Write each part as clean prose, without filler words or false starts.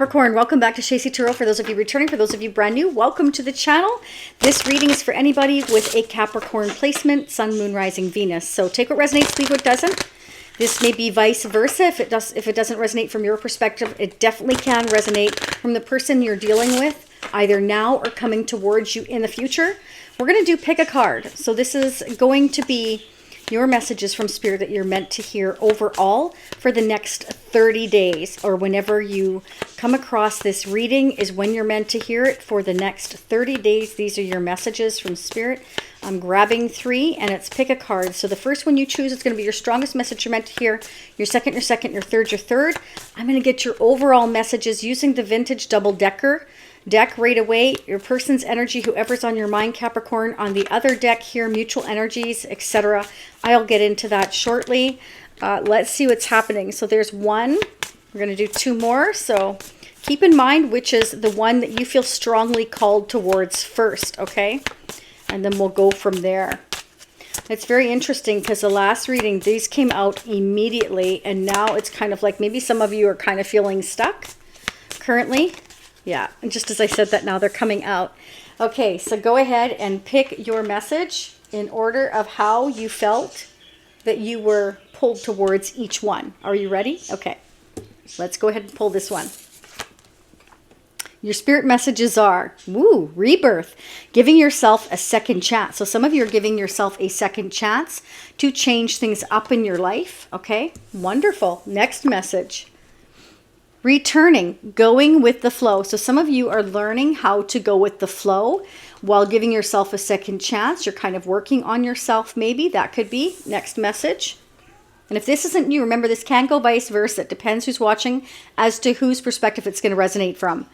Capricorn, welcome back to Shacey Tarot. For those of you returning, for those of you brand new, welcome to the channel. This reading is for anybody with a Capricorn placement, Sun, Moon, Rising, Venus. So take what resonates, leave what doesn't. This may be vice versa. If it doesn't resonate from your perspective, it definitely can resonate from the person you're dealing with, either now or coming towards you in the future. We're going to do pick a card. So this is going to be your messages from Spirit that you're meant to hear overall for the next 30 days, or whenever you come across this reading is when you're meant to hear it for the next 30 days. These are your messages from Spirit. I'm grabbing 3 and it's pick a card. So the first one you choose is going to be your strongest message you're meant to hear. Your second, your third. I'm going to get your overall messages using the vintage double-decker deck right away. Your person's energy, whoever's on your mind, Capricorn. On the other deck here, mutual energies, etc. I'll get into that shortly. Let's see what's happening. So there's 1. We're going to do 2 more. So keep in mind which is the one that you feel strongly called towards first, okay? And then we'll go from there. It's very interesting because the last reading, these came out immediately, and now it's kind of like maybe some of you are kind of feeling stuck currently. Yeah, and just as I said that, now they're coming out. Okay, so go ahead and pick your message in order of how you felt that you were pulled towards each one. Are you ready? Okay, let's go ahead and pull this one. Your spirit messages are, woo, rebirth, giving yourself a second chance. So some of you are giving yourself a second chance to change things up in your life. Okay, wonderful. Next message. Returning, going with the flow. So some of you are learning how to go with the flow while giving yourself a second chance. You're kind of working on yourself, maybe. That could be. Next message. And if this isn't you, remember this can go vice versa. It depends who's watching as to whose perspective it's going to resonate from.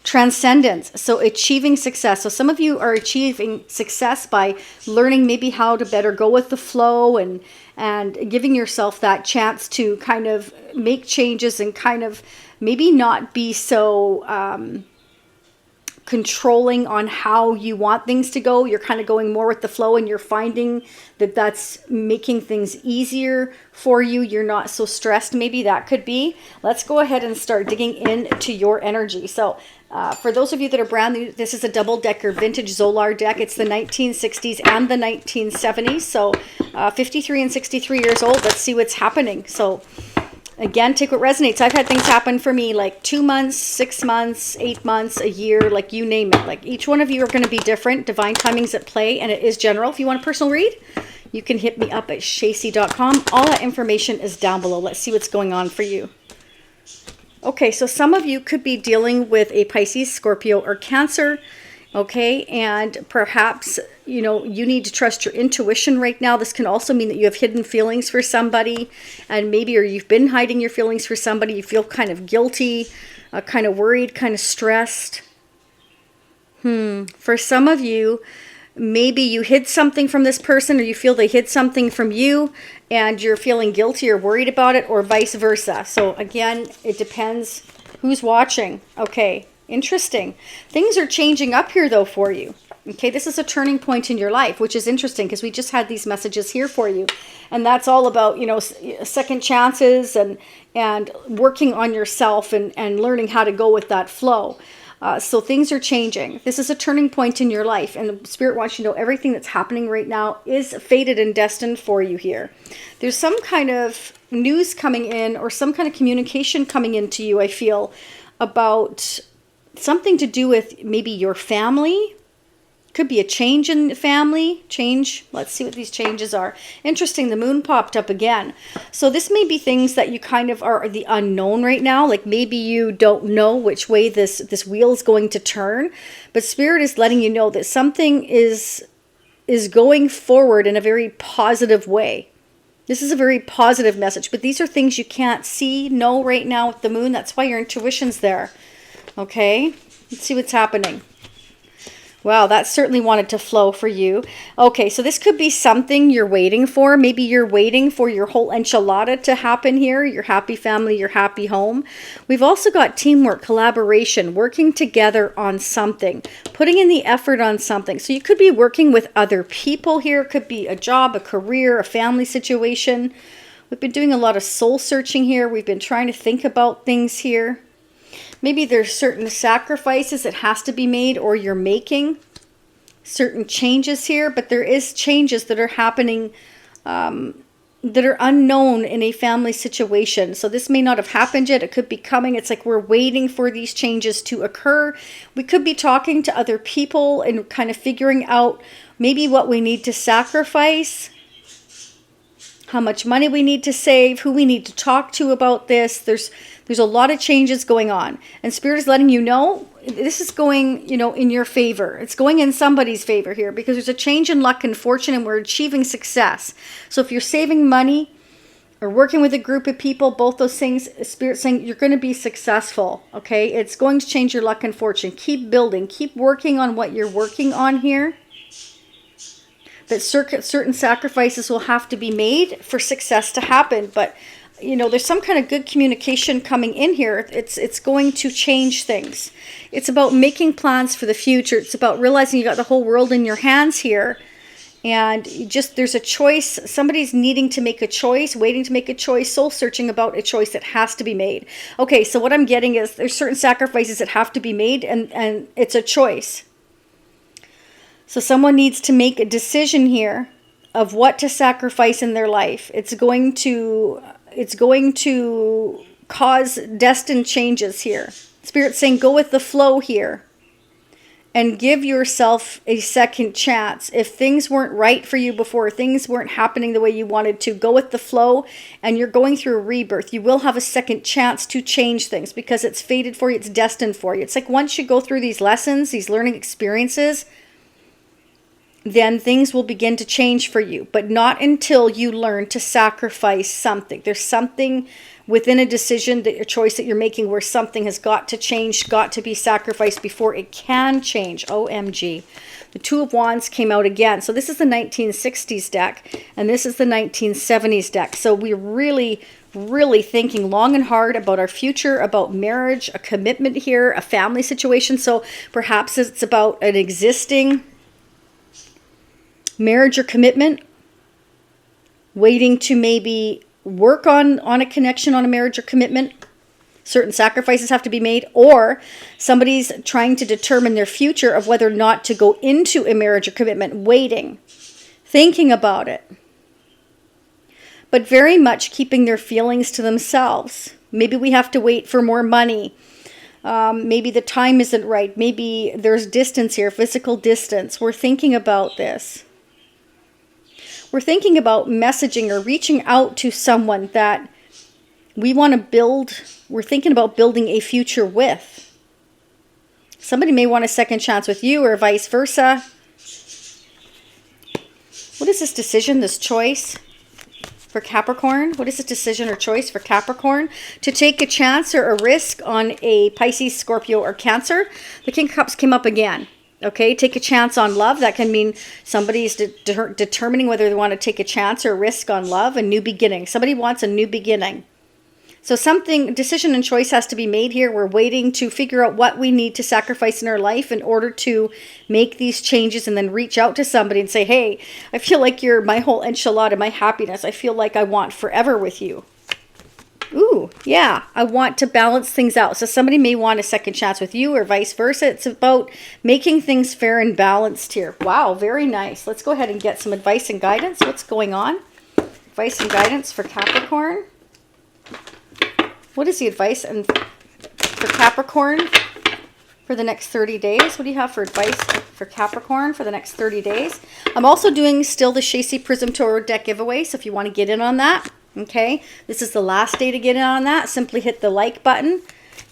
Transcendence, so achieving success. So some of you are achieving success by learning maybe how to better go with the flow and giving yourself that chance to kind of make changes and kind of maybe not be so controlling on how you want things to go. You're kind of going more with the flow, and you're finding that that's making things easier for you. You're not so stressed. Maybe that could be. Let's go ahead and start digging into your energy. So for those of you that are brand new, this is a double-decker vintage Zolar deck. It's the 1960s and the 1970s. So 53 and 63 years old. Let's see what's happening. So again, take what resonates. I've had things happen for me like 2 months, 6 months, 8 months, a year, like you name it. Like each one of you are going to be different. Divine timing's at play, and it is general. If you want a personal read, you can hit me up at shacey.com. All that information is down below. Let's see what's going on for you. Okay, so some of you could be dealing with a Pisces, Scorpio, or Cancer. Okay, and perhaps, you know, you need to trust your intuition right now. This can also mean that you have hidden feelings for somebody, and maybe, or you've been hiding your feelings for somebody. You feel kind of guilty, kind of worried, kind of stressed. For some of you, maybe you hid something from this person, or you feel they hid something from you, and you're feeling guilty or worried about it, or vice versa. So again, it depends who's watching. Okay. Interesting. Things are changing up here though for you. Okay, this is a turning point in your life, which is interesting because we just had these messages here for you. And that's all about, you know, second chances and working on yourself and learning how to go with that flow. So things are changing. This is a turning point in your life, and the Spirit wants you to know everything that's happening right now is fated and destined for you here. There's some kind of news coming in, or some kind of communication coming into you, I feel, about something to do with maybe your family. Could be a change in the family. Change. Let's see what these changes are. Interesting. The moon popped up again. So this may be things that you kind of are the unknown right now. Like maybe you don't know which way this wheel is going to turn. But Spirit is letting you know that something is going forward in a very positive way. This is a very positive message. But these are things you can't see, know right now with the moon. That's why your intuition's there. Okay, let's see what's happening. Wow, that certainly wanted to flow for you. Okay, so this could be something you're waiting for. Maybe you're waiting for your whole enchilada to happen here, your happy family, your happy home. We've also got teamwork, collaboration, working together on something, putting in the effort on something. So you could be working with other people here. It could be a job, a career, a family situation. We've been doing a lot of soul searching here. We've been trying to think about things here. Maybe there's certain sacrifices that has to be made, or you're making certain changes here, but there is changes that are happening that are unknown in a family situation. So this may not have happened yet. It could be coming. It's like we're waiting for these changes to occur. We could be talking to other people and kind of figuring out maybe what we need to sacrifice, how much money we need to save, who we need to talk to about this. There's a lot of changes going on. And Spirit is letting you know this is going, in your favor. It's going in somebody's favor here, because there's a change in luck and fortune, and we're achieving success. So if you're saving money or working with a group of people, both those things, Spirit's saying you're going to be successful, okay? It's going to change your luck and fortune. Keep building. Keep working on what you're working on here. But certain sacrifices will have to be made for success to happen. But, there's some kind of good communication coming in here. It's going to change things. It's about making plans for the future. It's about realizing you got the whole world in your hands here. And there's a choice. Somebody's needing to make a choice, waiting to make a choice, soul searching about a choice that has to be made. Okay, so what I'm getting is there's certain sacrifices that have to be made, and it's a choice. So someone needs to make a decision here of what to sacrifice in their life. It's going to cause destined changes here. Spirit's saying go with the flow here and give yourself a second chance. If things weren't right for you before, things weren't happening the way you wanted to, go with the flow, and you're going through a rebirth. You will have a second chance to change things because it's fated for you. It's destined for you. It's like once you go through these lessons, these learning experiences, then things will begin to change for you, but not until you learn to sacrifice something. There's something within a decision, that your choice that you're making, where something has got to change, got to be sacrificed before it can change. OMG. The Two of Wands came out again. So this is the 1960s deck, and this is the 1970s deck. So we're really thinking long and hard about our future, about marriage, a commitment here, a family situation. So perhaps it's about an existing marriage or commitment, waiting to maybe work on a connection, on a marriage or commitment. Certain sacrifices have to be made, or somebody's trying to determine their future of whether or not to go into a marriage or commitment, waiting, thinking about it, but very much keeping their feelings to themselves. Maybe we have to wait for more money. Maybe the time isn't right. Maybe there's distance here, physical distance. We're thinking about this. We're thinking about messaging or reaching out to someone that we want to build. We're thinking about building a future with. Somebody may want a second chance with you, or vice versa. What is this decision, this choice for Capricorn? What is this decision or choice for Capricorn? To take a chance or a risk on a Pisces, Scorpio, or Cancer. The King of Cups came up again. Okay, take a chance on love. That can mean somebody's determining whether they want to take a chance or a risk on love, a new beginning. Somebody wants a new beginning. So decision and choice has to be made here. We're waiting to figure out what we need to sacrifice in our life in order to make these changes, and then reach out to somebody and say, hey, I feel like you're my whole enchilada, my happiness. I feel like I want forever with you. Ooh, yeah, I want to balance things out. So somebody may want a second chance with you, or vice versa. It's about making things fair and balanced here. Wow, very nice. Let's go ahead and get some advice and guidance. What's going on? Advice and guidance for Capricorn. What is the advice for Capricorn for the next 30 days? What do you have for advice for Capricorn for the next 30 days? I'm also doing still the Shacy Prism Tarot deck giveaway, so if you want to get in on that, okay, this is the last day to get in on that. Simply hit the like button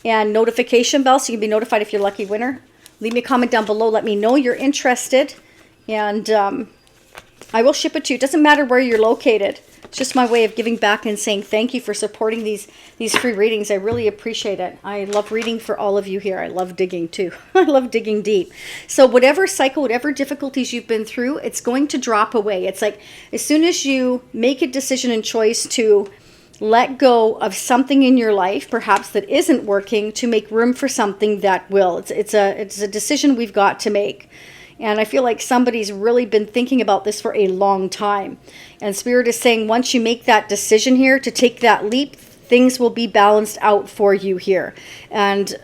and notification bell so you can be notified if you're a lucky winner. Leave me a comment down below. Let me know you're interested, and I will ship it to you. It doesn't matter where you're located. It's just my way of giving back and saying thank you for supporting these free readings. I really appreciate it. I love reading for all of you here. I love digging too. I love digging deep. So whatever cycle, whatever difficulties you've been through, it's going to drop away. It's like as soon as you make a decision and choice to let go of something in your life, perhaps that isn't working, to make room for something that will. It's a decision we've got to make. And I feel like somebody's really been thinking about this for a long time. And Spirit is saying once you make that decision here to take that leap, things will be balanced out for you here. And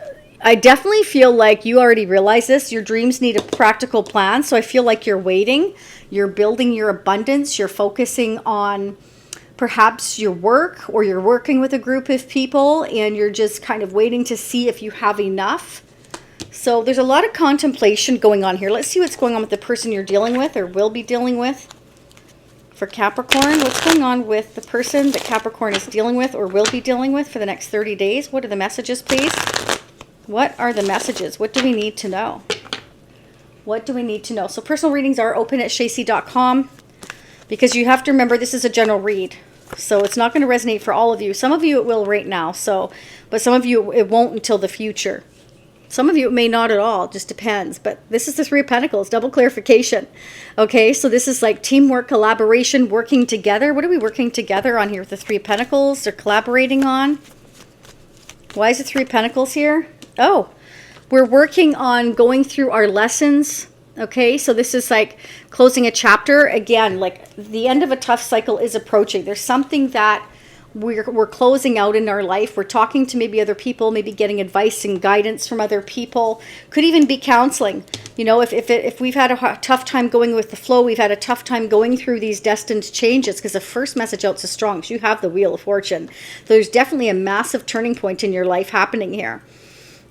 I definitely feel like you already realize this. Your dreams need a practical plan. So I feel like you're waiting. You're building your abundance. You're focusing on perhaps your work, or you're working with a group of people and you're just kind of waiting to see if you have enough. So there's a lot of contemplation going on here. Let's see what's going on with the person you're dealing with or will be dealing with. For Capricorn, what's going on with the person that Capricorn is dealing with or will be dealing with for the next 30 days? What are the messages, please? What are the messages? What do we need to know? What do we need to know? So personal readings are open at shacy.com, because you have to remember this is a general read. So it's not going to resonate for all of you. Some of you it will right now. But some of you it won't until the future. Some of you it may not at all. It just depends. But this is the Three of Pentacles, double clarification. Okay, so this is like teamwork, collaboration, working together. What are we working together on here with the Three of Pentacles? They're collaborating on. Why is the Three of Pentacles here? Oh, we're working on going through our lessons. Okay, so this is like closing a chapter. Again, like the end of a tough cycle is approaching. There's something that we're closing out in our life. We're talking to maybe other people, maybe getting advice and guidance from other people. Could even be counseling. You know, if we've had a tough time going with the flow, we've had a tough time going through these destined changes, because the first message out is strong, because you have the Wheel of Fortune. There's definitely a massive turning point in your life happening here.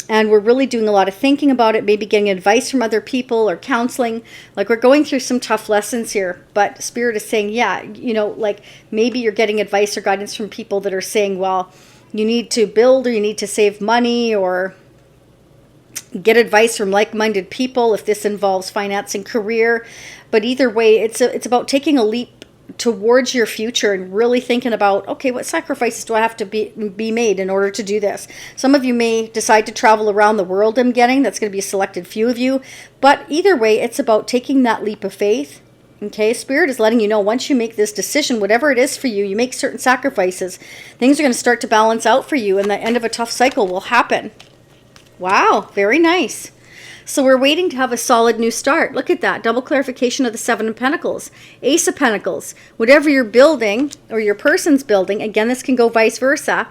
And we're really doing a lot of thinking about it, maybe getting advice from other people or counseling. Like, we're going through some tough lessons here. But Spirit is saying, yeah, you know, like maybe you're getting advice or guidance from people that are saying, well, you need to build, or you need to save money, or get advice from like-minded people if this involves financing, career. But either way, it's about taking a leap towards your future and really thinking about, okay, what sacrifices do I have to be made in order to do this? Some of you may decide to travel around the world. I'm getting that's going to be a selected few of you, but either way, it's about taking that leap of faith. Okay, Spirit is letting you know, once you make this decision, whatever it is for you, you make certain sacrifices, things are going to start to balance out for you, and the end of a tough cycle will happen. Wow, very nice. So we're waiting to have a solid new start. Look at that. Double clarification of the Seven of Pentacles. Ace of Pentacles. Whatever you're building, or your person's building, again, this can go vice versa.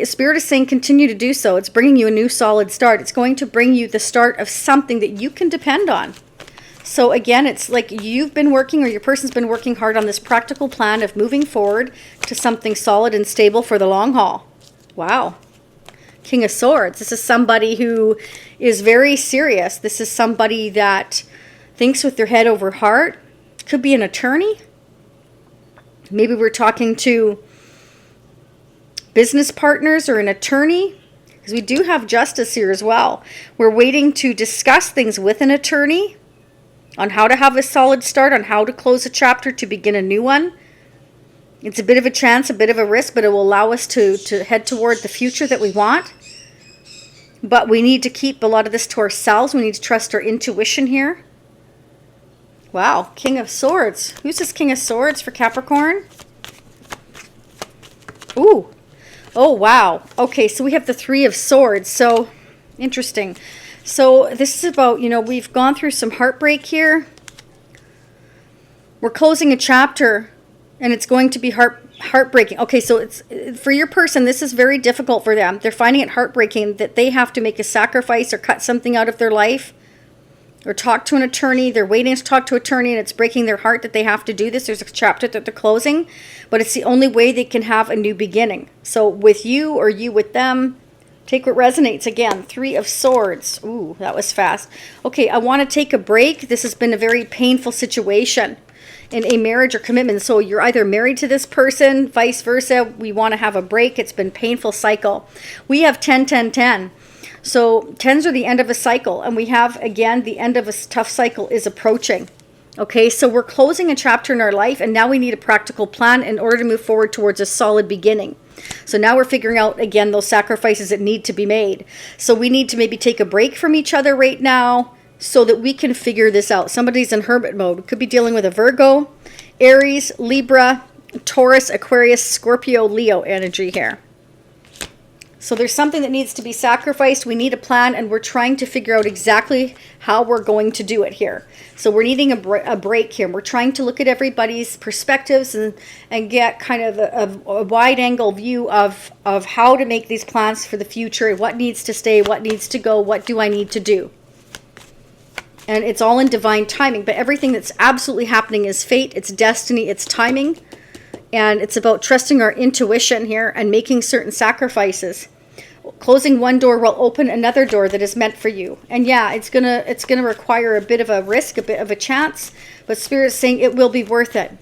Spirit is saying continue to do so. It's bringing you a new solid start. It's going to bring you the start of something that you can depend on. So again, it's like you've been working, or your person's been working hard on this practical plan of moving forward to something solid and stable for the long haul. Wow. King of Swords. This is somebody who is very serious. This is somebody that thinks with their head over heart. Could be an attorney. Maybe we're talking to business partners or an attorney, because we do have justice here as well. We're waiting to discuss things with an attorney on how to have a solid start, on how to close a chapter to begin a new one. It's a bit of a chance, a bit of a risk, but it will allow us to head toward the future that we want. But we need to keep a lot of this to ourselves. We need to trust our intuition here. Wow, King of Swords. Who's this King of Swords for Capricorn? Ooh. Oh, wow. Okay, so we have the Three of Swords. So, interesting. So, this is about, you know, we've gone through some heartbreak here. We're closing a chapter, and it's going to be heartbreaking. Okay, so it's for your person, this is very difficult for them. They're finding it heartbreaking that they have to make a sacrifice or cut something out of their life or talk to an attorney. They're waiting to talk to an attorney, and it's breaking their heart that they have to do this. There's a chapter that they're closing, but it's the only way they can have a new beginning. So with you, or you with them, take what resonates. Again, Three of Swords. Ooh, that was fast. Okay, I want to take a break. This has been a very painful situation in a marriage or commitment. So you're either married to this person, vice versa. We want to have a break. It's been a painful cycle. We have 10, 10, 10. So 10s are the end of a cycle. And we have, again, the end of a tough cycle is approaching. Okay, so we're closing a chapter in our life, and now we need a practical plan in order to move forward towards a solid beginning. So now we're figuring out, again, those sacrifices that need to be made. So we need to maybe take a break from each other right now, so that we can figure this out. Somebody's in hermit mode. Could be dealing with a Virgo, Aries, Libra, Taurus, Aquarius, Scorpio, Leo energy here. So there's something that needs to be sacrificed. We need a plan, and we're trying to figure out exactly how we're going to do it here. So we're needing a break here. We're trying to look at everybody's perspectives and get kind of a wide angle view of how to make these plans for the future, what needs to stay, what needs to go, what do I need to do. And it's all in divine timing, but everything that's absolutely happening is fate, it's destiny, it's timing. And it's about trusting our intuition here and making certain sacrifices. Closing one door will open another door that is meant for you. And yeah, it's gonna require a bit of a risk, a bit of a chance, but Spirit's saying it will be worth it,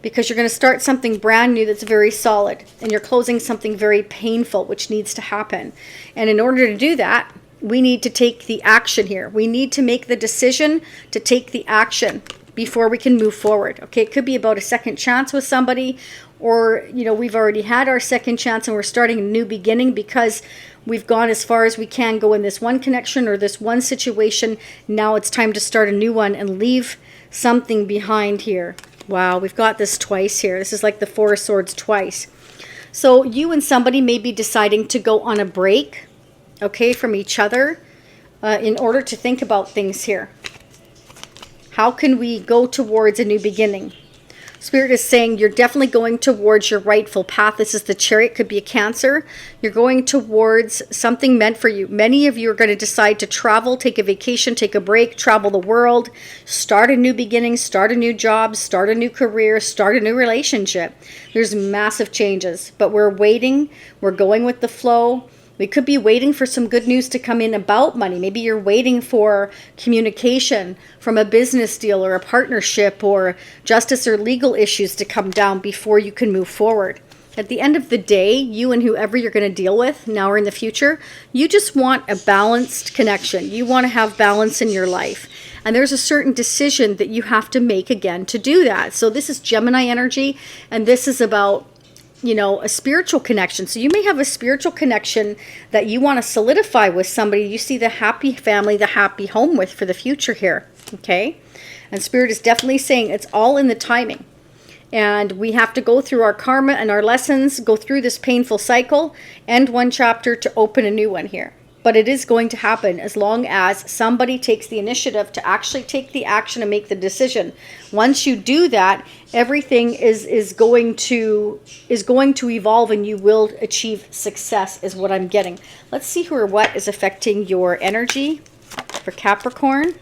because you're going to start something brand new that's very solid, and you're closing something very painful, which needs to happen. And in order to do that, we need to take the action here. We need to make the decision to take the action before we can move forward. Okay, it could be about a second chance with somebody, or we've already had our second chance and we're starting a new beginning because we've gone as far as we can go in this one connection or this one situation. Now it's time to start a new one and leave something behind here. Wow, we've got this twice here. This is like the Four of Swords twice. So you and somebody may be deciding to go on a break, okay, from each other in order to think about things here. How can we go towards a new beginning? Spirit is saying you're definitely going towards your rightful path. This is the Chariot, could be a Cancer. You're going towards something meant for you. Many of you are going to decide to travel, take a vacation, take a break, travel the world, start a new beginning, start a new job, start a new career, start a new relationship. There's massive changes, but we're waiting. We're going with the flow. We could be waiting for some good news to come in about money. Maybe you're waiting for communication from a business deal or a partnership or justice or legal issues to come down before you can move forward. At the end of the day, you and whoever you're going to deal with now or in the future, you just want a balanced connection. You want to have balance in your life. And there's a certain decision that you have to make again to do that. So this is Gemini energy, and this is about a spiritual connection. So you may have a spiritual connection that you want to solidify with somebody you see the happy family, the happy home with for the future here. Okay. And Spirit is definitely saying it's all in the timing. And we have to go through our karma and our lessons, go through this painful cycle, end one chapter to open a new one here. But it is going to happen as long as somebody takes the initiative to actually take the action and make the decision. Once you do that, everything is going to evolve, and you will achieve success, is what I'm getting. Let's see who or what is affecting your energy for Capricorn.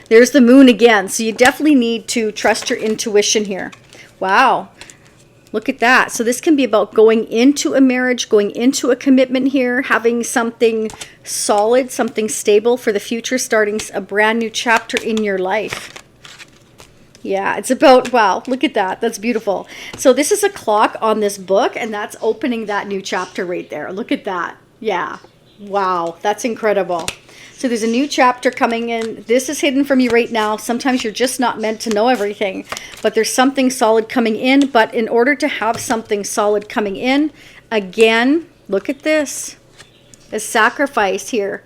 There's the Moon again. So you definitely need to trust your intuition here. Wow. Look at that. So this can be about going into a marriage, going into a commitment here, having something solid, something stable for the future, starting a brand new chapter in your life. Yeah, it's about, wow, look at that. That's beautiful. So this is a clock on this book, and that's opening that new chapter right there. Look at that. Yeah. Wow, that's incredible. So there's a new chapter coming in. This is hidden from you right now. Sometimes you're just not meant to know everything, but there's something solid coming in. But in order to have something solid coming in, again, look at this. A sacrifice here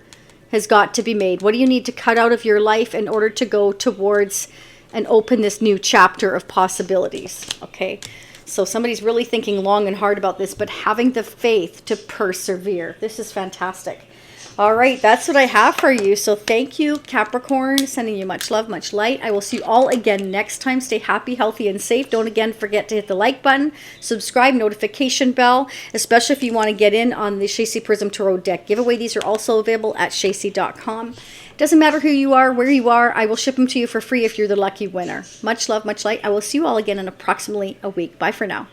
has got to be made. What do you need to cut out of your life in order to go towards and open this new chapter of possibilities? Okay. So somebody's really thinking long and hard about this, but having the faith to persevere. This is fantastic. All right, that's what I have for you. So thank you, Capricorn. Sending you much love, much light. I will see you all again next time. Stay happy, healthy, and safe. Don't again forget to hit the like button, subscribe, notification bell, especially if you want to get in on the Shacey Prism Tarot deck giveaway. These are also available at shacey.com. Doesn't matter who you are, where you are. I will ship them to you for free if you're the lucky winner. Much love, much light. I will see you all again in approximately a week. Bye for now.